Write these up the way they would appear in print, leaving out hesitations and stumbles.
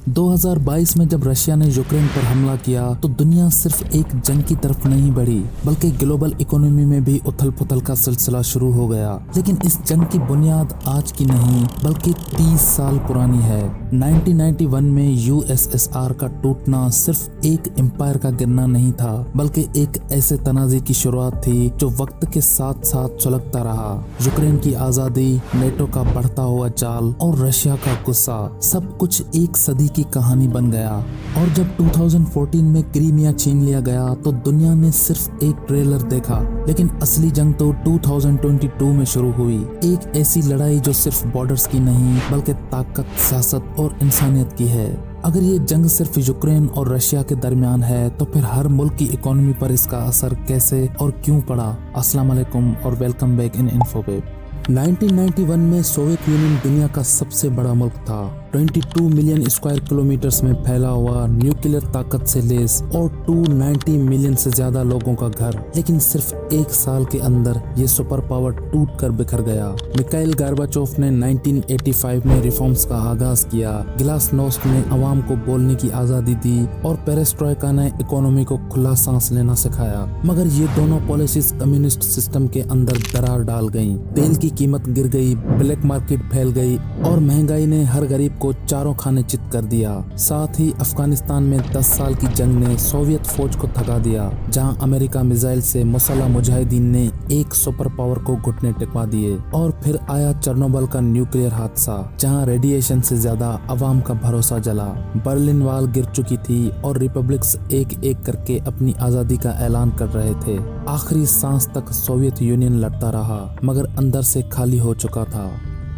2022 में जब रशिया ने यूक्रेन पर हमला किया तो दुनिया सिर्फ एक जंग की तरफ नहीं बढ़ी बल्कि ग्लोबल इकोनॉमी में भी उथल पुथल का सिलसिला शुरू हो गया। लेकिन इस जंग की बुनियाद आज की नहीं बल्कि 30 साल पुरानी है। 1991 में यूएसएसआर का टूटना सिर्फ एक एम्पायर का गिरना नहीं था बल्कि एक ऐसे तनाज़े की शुरुआत थी जो वक्त के साथ साथ सुलगता रहा। यूक्रेन की आज़ादी, नेटो का बढ़ता हुआ चाल और रशिया का गुस्सा, सब कुछ एक सदी की कहानी बन गया। और जब 2014 में क्रीमिया छीन लिया गया तो दुनिया ने सिर्फ एक ट्रेलर देखा, लेकिन असली जंग तो 2022 में शुरू हुई। एक ऐसी लड़ाई जो सिर्फ बॉर्डर्स की नहीं बल्कि ताकत, सियासत और इंसानियत की है। अगर ये जंग सिर्फ यूक्रेन और रशिया के दरमियान है तो फिर हर मुल्क की इकोनॉमी पर इसका असर कैसे और क्यों पड़ा। अस्सलाम वालेकुम और वेलकम बैक इन इन्फोवेब। 1991 में सोवियत यूनियन दुनिया का सबसे बड़ा मुल्क था। 22 मिलियन स्क्वायर किलोमीटर्स में फैला हुआ, न्यूक्लियर ताकत से लैस और 290 मिलियन से ज्यादा लोगों का घर। लेकिन सिर्फ एक साल के अंदर ये सुपर पावर टूट कर बिखर गया। मिखाइल गोर्बाचोव ने 1985 में रिफॉर्म्स का आगाज किया, ग्लासनोस्ट ने अवाम को बोलने की आजादी दी और पेरेस्ट्रोइका ने इकोनॉमी को खुला सांस लेना सिखाया। मगर ये दोनों पॉलिसीज कम्युनिस्ट सिस्टम के अंदर दरार डाल गयी। तेल की कीमत गिर गई, ब्लैक मार्केट फैल गई और महंगाई ने हर गरीब को चारों खाने चित कर दिया। साथ ही अफगानिस्तान में 10 साल की जंग ने सोवियत फौज को थका दिया, जहां अमेरिका मिसाइल से मुसल्लह मुजाहिदीन ने एक सुपर पावर को घुटने टिकवा दिए। और फिर आया चेर्नोबिल का न्यूक्लियर हादसा, जहां रेडिएशन से ज्यादा अवाम का भरोसा जला। बर्लिन वॉल गिर चुकी थी और रिपब्लिक्स एक एक करके अपनी आजादी का ऐलान कर रहे थे। आखिरी सांस तक सोवियत यूनियन लड़ता रहा मगर अंदर से खाली हो चुका था।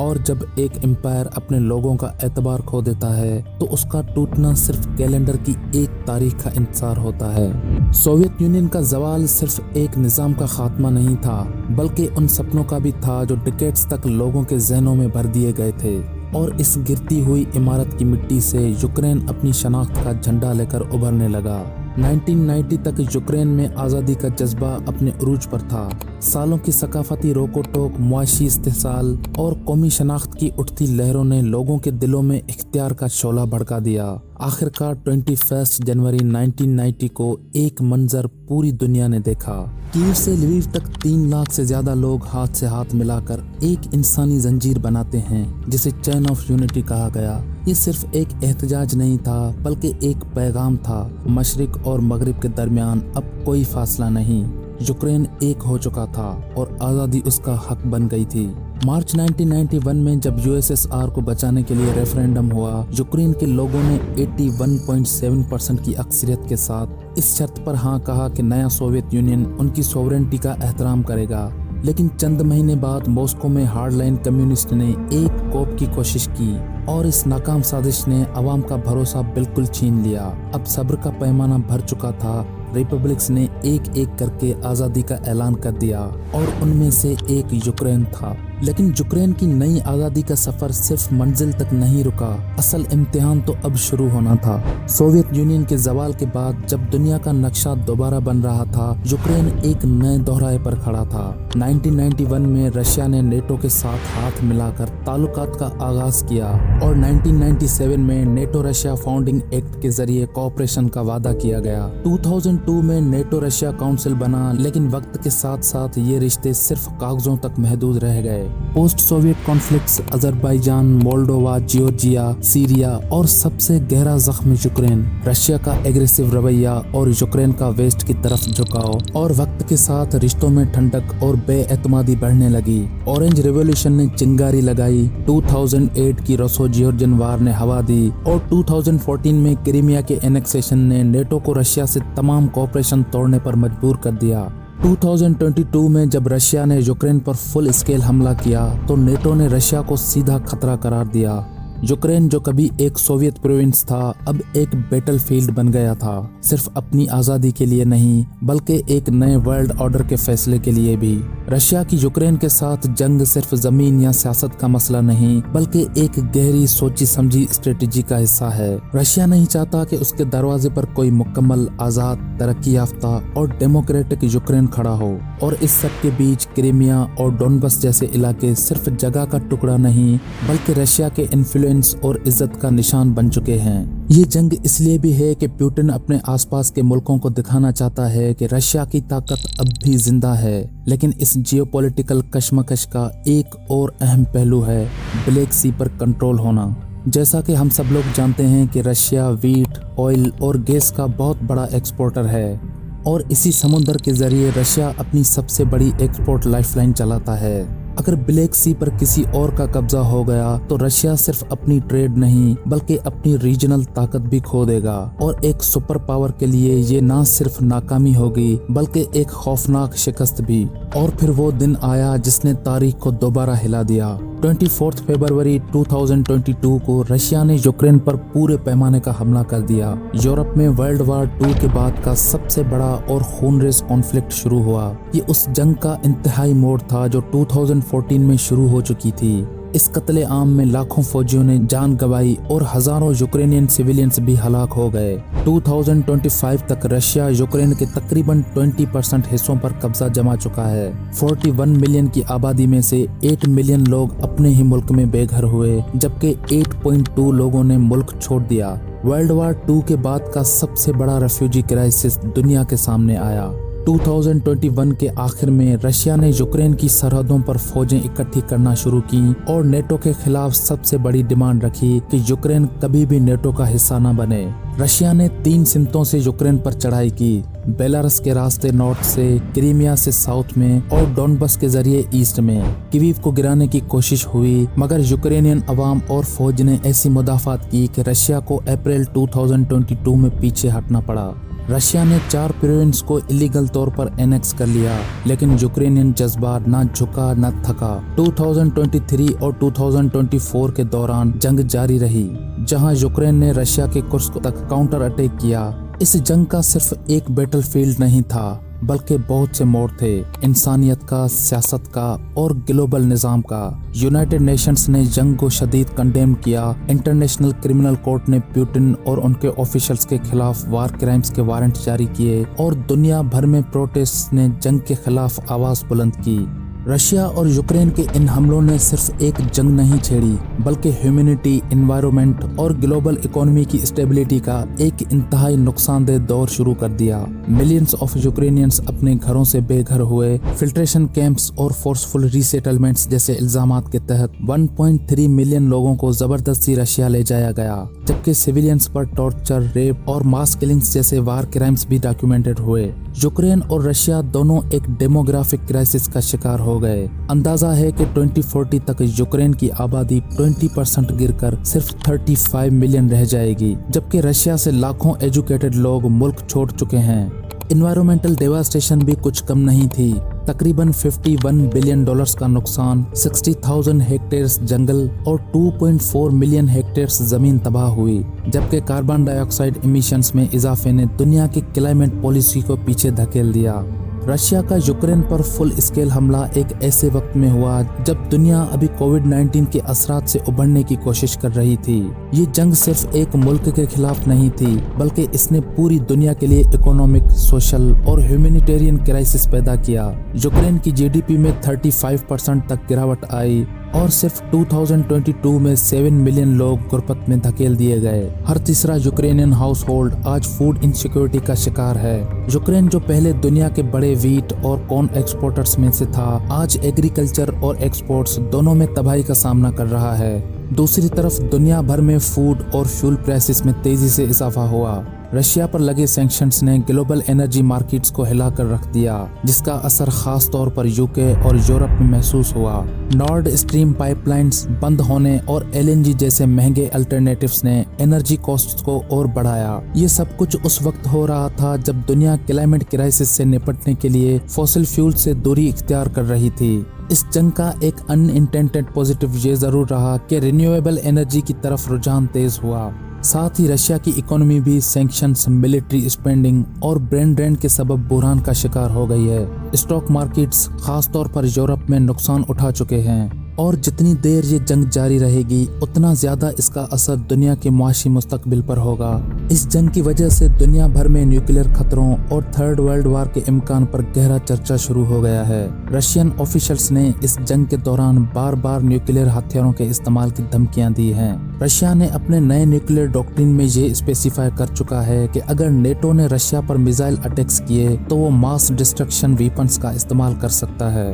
और जब एक एम्पायर अपने लोगों का एतबार खो देता है तो उसका टूटना सिर्फ कैलेंडर की एक तारीख का इंतजार होता है। सोवियत यूनियन का जवाल सिर्फ एक निजाम का खात्मा नहीं था बल्कि उन सपनों का भी था जो डिकेड्स तक लोगों के जहनों में भर दिए गए थे। और इस गिरती हुई इमारत की मिट्टी से यूक्रेन अपनी शनाख्त का झंडा लेकर उभरने लगा। 1990 तक यूक्रेन में आज़ादी का जज्बा अपने उरूज पर था। सालों की सकाफती रोको टोक, मुआशी इस्तेहसाल और कौमी शनाख्त की उठती लहरों ने लोगों के दिलों में इख्तियार का शोला भड़का दिया। आखिरकार 21 जनवरी 1990 को एक मंजर पूरी दुनिया ने देखा। कीव से लवीव तक 3 लाख से ज्यादा लोग हाथ से हाथ मिलाकर एक इंसानी जंजीर बनाते हैं जिसे चैन ऑफ यूनिटी कहा गया। ये सिर्फ एक एहतजाज नहीं था बल्कि एक पैगाम था। मशरिक और मगरिब के दरमियान अब कोई फासला नहीं। यूक्रेन एक हो चुका था और आज़ादी उसका हक बन गई थी। मार्च 1991 में जब यूएसएसआर को बचाने के लिए रेफरेंडम हुआ, यूक्रेन के लोगों ने 81.7% की अक्सरियत के साथ इस शर्त पर हाँ कहा कि नया सोवियत यूनियन उनकी सोवरेनिटी का एहतराम करेगा। लेकिन चंद महीने बाद मॉस्को में हार्डलाइन कम्युनिस्ट ने एक कोप की कोशिश की और इस नाकाम साजिश ने अवाम का भरोसा बिल्कुल छीन लिया। अब सब्र का पैमाना भर चुका था। रिपब्लिक्स ने एक एक करके आज़ादी का ऐलान कर दिया और उनमें से एक यूक्रेन था। लेकिन यूक्रेन की नई आज़ादी का सफ़र सिर्फ मंजिल तक नहीं रुका, असल इम्तिहान तो अब शुरू होना था। सोवियत यूनियन के जवाल के बाद जब दुनिया का नक्शा दोबारा बन रहा था, यूक्रेन एक नए दोहराए पर खड़ा था। 1991 में रशिया ने नेटो के साथ हाथ मिलाकर ताल्लुकात का आगाज किया और 1997 में नेटो रशिया फाउंडिंग एक्ट के जरिए कोऑपरेशन का वादा किया गया। 2002 में नेटो रशिया काउंसिल बना, लेकिन वक्त के साथ साथ ये रिश्ते सिर्फ कागजों तक महदूद रह गए। Post Soviet conflicts, Azerbaijan, Moldova, Georgia, Syria और सबसे गहरा जख्म यूक्रेन, रशिया का एग्रेसिव रवैया और यूक्रेन का वेस्ट की तरफ झुकाव। और वक्त के साथ रिश्तों में ठंडक और बेएतमादी बढ़ने लगी। ऑरेंज रेवोल्यूशन ने चिंगारी लगाई, 2008 की रसो जॉर्जियन वार ने हवा दी और 2014 में क्रीमिया के एनेक्सेशन ने नेटो को रशिया से तमाम कोऑपरेशन तोड़ने पर मजबूर कर दिया। 2022 में जब रशिया ने यूक्रेन पर फुल स्केल हमला किया तो नेटो ने रशिया को सीधा खतरा करार दिया। यूक्रेन जो कभी एक सोवियत प्रोविंस था अब एक बैटलफील्ड बन गया था, सिर्फ अपनी आज़ादी के लिए नहीं बल्कि एक नए वर्ल्ड ऑर्डर के फैसले के लिए भी। रशिया की यूक्रेन के साथ जंग सिर्फ जमीन या सियासत का मसला नहीं बल्कि एक गहरी सोची समझी स्ट्रेटेजी का हिस्सा है। रशिया नहीं चाहता कि उसके दरवाजे पर कोई मुकम्मल आज़ाद, तरक्की याफ्ता और डेमोक्रेटिक यूक्रेन खड़ा हो। और इस सब के बीच क्रीमिया और डोनबस जैसे इलाके सिर्फ जगह का टुकड़ा नहीं बल्कि रशिया के इन्फ्लुएंस इन्फ्लुएंस और इज्जत का निशान बन चुके हैं। ये जंग इसलिए भी है कि पुतिन अपने आसपास के मुल्कों को दिखाना चाहता है कि रशिया की ताकत अब भी जिंदा है। लेकिन इस जियोपॉलिटिकल कशमकश का एक और अहम पहलू है ब्लैक सी पर कंट्रोल होना। जैसा कि हम सब लोग जानते हैं कि रशिया वीट, ऑयल और गैस का बहुत बड़ा एक्सपोर्टर है और इसी समुद्र के जरिए रशिया अपनी सबसे बड़ी एक्सपोर्ट लाइफलाइन चलाता है। अगर ब्लैक सी पर किसी और का कब्जा हो गया तो रशिया सिर्फ अपनी ट्रेड नहीं बल्कि अपनी रीजनल ताकत भी खो देगा और एक सुपर पावर के लिए ये ना सिर्फ नाकामी होगी बल्कि एक खौफनाक शिकस्त भी। और फिर वो दिन आया जिसने तारीख को दोबारा हिला दिया। 24 फरवरी 2022 को रशिया ने यूक्रेन पर पूरे पैमाने का हमला कर दिया। यूरोप में वर्ल्ड वार 2 के बाद का सबसे बड़ा और खूनरेज कॉन्फ्लिक्ट शुरू हुआ। ये उस जंग का इंतहाई मोड़ था जो 2014 में शुरू हो चुकी थी। इस कत्ले आम में लाखों फौजियों ने जान गंवाई और हजारों यूक्रेनियन सिविलियंस भी हलाक हो गए। 2025 तक रशिया यूक्रेन के तकरीबन 20% हिस्सों पर कब्जा जमा चुका है। 41 मिलियन की आबादी में से 8 मिलियन लोग अपने ही मुल्क में बेघर हुए, जबकि 8.2 लोगों ने मुल्क छोड़ दिया। वर्ल्ड वार 2 के बाद का सबसे बड़ा रेफ्यूजी क्राइसिस दुनिया के सामने आया। 2021 के आखिर में रशिया ने यूक्रेन की सरहदों पर फौजें इकट्ठी करना शुरू की और नेटो के खिलाफ सबसे बड़ी डिमांड रखी कि यूक्रेन कभी भी नेटो का हिस्सा न बने। रशिया ने 3 सिमतों से यूक्रेन पर चढ़ाई की, बेलारस के रास्ते नॉर्थ से, क्रीमिया से साउथ में और डॉनबस के जरिए ईस्ट में। कीव को गिराने की कोशिश हुई मगर यूक्रेनियन अवाम और फौज ने ऐसी मुदाफात की कि रशिया को अप्रैल 2022 में पीछे हटना पड़ा। रशिया ने 4 प्रोविंस को इलीगल तौर पर एनेक्स कर लिया, लेकिन यूक्रेनियन जज्बा न झुका न थका। 2023 और 2024 के दौरान जंग जारी रही, जहां यूक्रेन ने रशिया के कुर्स्क तक काउंटर अटैक किया। इस जंग का सिर्फ एक बैटलफील्ड नहीं था बल्कि बहुत से मोड़ थे, इंसानियत का, सियासत का और ग्लोबल निज़ाम का। यूनाइटेड नेशंस ने जंग को शदीद कंडेम किया। इंटरनेशनल क्रिमिनल कोर्ट ने पुतिन और उनके ऑफिशियल्स के खिलाफ वार क्राइम्स के वारंट जारी किए और दुनिया भर में प्रोटेस्ट ने जंग के खिलाफ आवाज बुलंद की। रशिया और यूक्रेन के इन हमलों ने सिर्फ एक जंग नहीं छेड़ी बल्कि ह्यूमैनिटी, एनवायरनमेंट और ग्लोबल इकोनॉमी की स्टेबिलिटी का एक इंतहाई नुकसानदेह दौर शुरू कर दिया। मिलियंस ऑफ यूक्रेनियंस अपने घरों से बेघर हुए। फिल्ट्रेशन कैंप्स और फोर्सफुल रीसेटलमेंट्स जैसे इल्जामात के तहत 1.3 मिलियन लोगों को जबरदस्ती रशिया ले जाया गया, जबकि सिविलियंस पर टॉर्चर, रेप और मास किलिंग्स जैसे वार क्राइम्स भी डॉक्यूमेंटेड हुए। यूक्रेन और रशिया दोनों एक डेमोग्राफिक क्राइसिस का शिकार हो गए। अंदाजा है कि 2040 तक यूक्रेन की आबादी 20% गिरकर सिर्फ 35 मिलियन रह जाएगी, जबकि रशिया से लाखों एजुकेटेड लोग मुल्क छोड़ चुके हैं। एनवायरमेंटल डेवास्टेशन भी कुछ कम नहीं थी। तकरीबन $51 बिलियन का नुकसान, 60,000 हेक्टेयर्स जंगल और 2.4 मिलियन हेक्टेयर्स जमीन तबाह हुई, जबकि कार्बन डाइऑक्साइड इमिशंस में इजाफे ने दुनिया की क्लाइमेट पॉलिसी को पीछे धकेल दिया। रशिया का यूक्रेन पर फुल स्केल हमला एक ऐसे वक्त में हुआ जब दुनिया अभी कोविड-19 के असरात से उभरने की कोशिश कर रही थी। ये जंग सिर्फ एक मुल्क के खिलाफ नहीं थी बल्कि इसने पूरी दुनिया के लिए इकोनॉमिक, सोशल और ह्यूमैनिटेरियन क्राइसिस पैदा किया। यूक्रेन की जीडीपी में 35% तक गिरावट आई और सिर्फ 2022 में 7 मिलियन लोग गुर्बत में धकेल दिए गए। हर तीसरा यूक्रेनियन हाउस होल्ड आज फूड इनसिक्योरिटी का शिकार है। यूक्रेन जो पहले दुनिया के बड़े वीट और कॉर्न एक्सपोर्टर्स में से था, आज एग्रीकल्चर और एक्सपोर्ट्स दोनों में तबाही का सामना कर रहा है। दूसरी तरफ दुनिया भर में फूड और फ्यूल प्राइसेस में तेजी से इजाफा हुआ। रशिया पर लगे सैंक्शंस ने ग्लोबल एनर्जी मार्केट्स को हिलाकर रख दिया, जिसका असर खास तौर पर यूके और यूरोप में महसूस हुआ। नॉर्ड स्ट्रीम पाइपलाइंस बंद होने और एलएनजी जैसे महंगे अल्टरनेटिव्स ने एनर्जी कॉस्ट्स को और बढ़ाया। ये सब कुछ उस वक्त हो रहा था जब दुनिया क्लाइमेट क्राइसिस से निपटने के लिए फॉसिल फ्यूल से दूरी इख्तियार कर रही थी। इस जंग का एक अनइंटेंडेड पॉजिटिव ये जरूर रहा कि रिन्यूएबल एनर्जी की तरफ रुझान तेज हुआ। साथ ही रशिया की इकोनॉमी भी सैंक्शंस, मिलिट्री स्पेंडिंग और ब्रेन ड्रेन के सबब बुरहान का शिकार हो गई है। स्टॉक मार्केट्स खास तौर पर यूरोप में नुकसान उठा चुके हैं और जितनी देर ये जंग जारी रहेगी उतना ज्यादा इसका असर दुनिया के मुआशी मुस्तकबिल पर होगा। इस जंग की वजह से दुनिया भर में न्यूक्लियर खतरों और थर्ड वर्ल्ड वार के इम्कान पर गहरा चर्चा शुरू हो गया है। रशियन ऑफिशियल्स ने इस जंग के दौरान बार बार न्यूक्लियर हथियारों के इस्तेमाल की धमकियां दी हैं। रशिया ने अपने नए न्यूक्लियर डॉक्ट्रिन में ये स्पेसिफाई कर चुका है कि अगर नेटो ने रशिया पर मिसाइल अटैक्स किए तो वो मास डिस्ट्रक्शन वेपन्स का इस्तेमाल कर सकता है।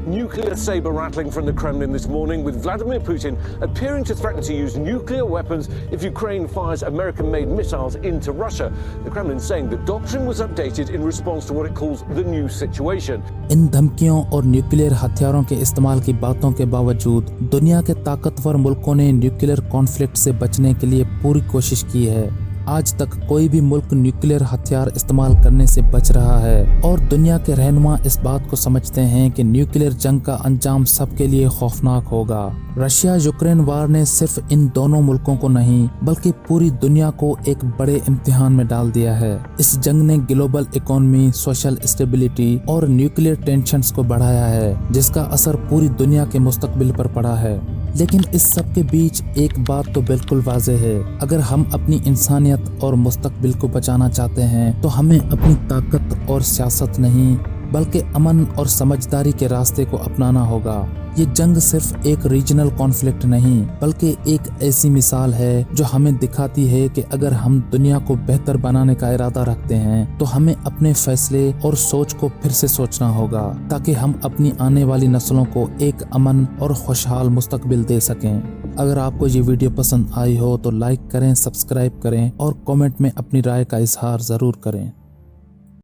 Nuclear saber rattling from the Kremlin this morning, with Vladimir Putin appearing to threaten to use nuclear weapons if Ukraine fires American-made missiles into Russia. The Kremlin saying the doctrine was updated in response to what it calls the new situation. इन धमकियों और nuclear हथियारों के इस्तेमाल की बातों के बावजूद दुनिया के ताकतवर मुल्कों ने न्यूक्लियर कॉन्फ्लिक्ट से बचने के लिए पूरी कोशिश की है। आज तक कोई भी मुल्क न्यूक्लियर हथियार इस्तेमाल करने से बच रहा है और दुनिया के रहनुमा इस बात को समझते हैं कि न्यूक्लियर जंग का अंजाम सबके लिए खौफनाक होगा। रशिया यूक्रेन वार ने सिर्फ इन दोनों मुल्कों को नहीं बल्कि पूरी दुनिया को एक बड़े इम्तिहान में डाल दिया है। इस जंग ने ग्लोबल इकोनॉमी, सोशल स्टेबिलिटी और न्यूक्लियर टेंशन्स को बढ़ाया है, जिसका असर पूरी दुनिया के मुस्तकबिल पर पड़ा है। लेकिन इस सब के बीच एक बात तो बिल्कुल वाज़ेह है, अगर हम अपनी इंसानियत और मुस्तकबिल को बचाना चाहते हैं तो हमें अपनी ताकत और सियासत नहीं बल्कि अमन और समझदारी के रास्ते को अपनाना होगा। ये जंग सिर्फ एक रीजनल कॉन्फ्लिक्ट नहीं बल्कि एक ऐसी मिसाल है जो हमें दिखाती है कि अगर हम दुनिया को बेहतर बनाने का इरादा रखते हैं तो हमें अपने फैसले और सोच को फिर से सोचना होगा ताकि हम अपनी आने वाली नस्लों को एक अमन और खुशहाल मुस्तकबिल दे सकें। अगर आपको ये वीडियो पसंद आई हो तो लाइक करें, सब्सक्राइब करें और कमेंट में अपनी राय का इजहार ज़रूर करें।